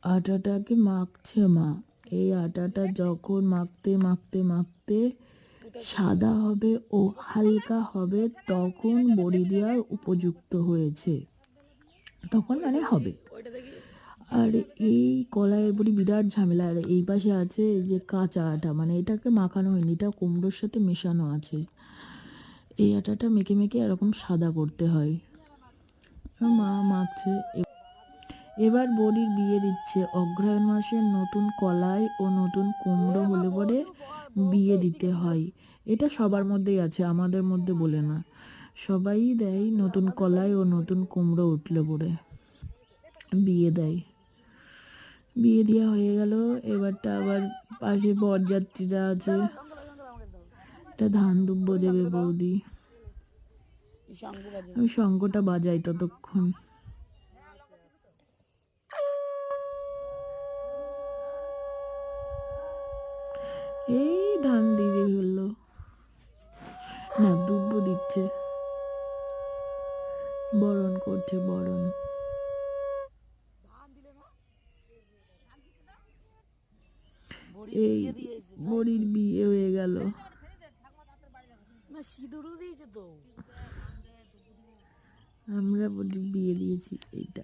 আটাটাকে মাখছে মা। এই আটাটা যখন মাখতে মাখতে মাখতে সাদা হবে ও হালকা হবে তখন বড়ি দেওয়ার উপযুক্ত হয়েছে, তখন মানে হবে। আর এই কলাইয়ের বড়ি বিরাট ঝামেলা। আর এই পাশে আছে এই যে কাঁচা আটা, মানে এটাকে মাখানো হয়নি, এটা কুমড়োর সাথে মেশানো আছে। এই আটাটা মেখে মেখে এরকম সাদা করতে হয়। মা মাখছে। এবার বড়ির বিয়ে দিচ্ছে। অগ্রহায়ণ মাসের নতুন কলাই ও নতুন কুমড়ো হলে পরে বিয়ে দিতে হয়। এটা সবার মধ্যেই আছে, আমাদের মধ্যে বলে না, সবাই দেয়। নতুন কলাই ও নতুন কুমড়ো উঠলে পরে বিয়ে দেয়। বিয়ে দেওয়া হয়ে গেল। এবারটা আবার পাশে বরযাত্রীরা আছে, এটা ধান দুব্ব দেবে বৌদি। আমি শঙ্খটা বাজাই ততক্ষণ। এই ধান দিয়ে ফেললো, না দুব্ব দিচ্ছে, বরণ করছে বরণ। এই বড়ির বিয়ে হয়ে গেল। আমরা বড়ির বিয়ে দিয়েছি। এইটা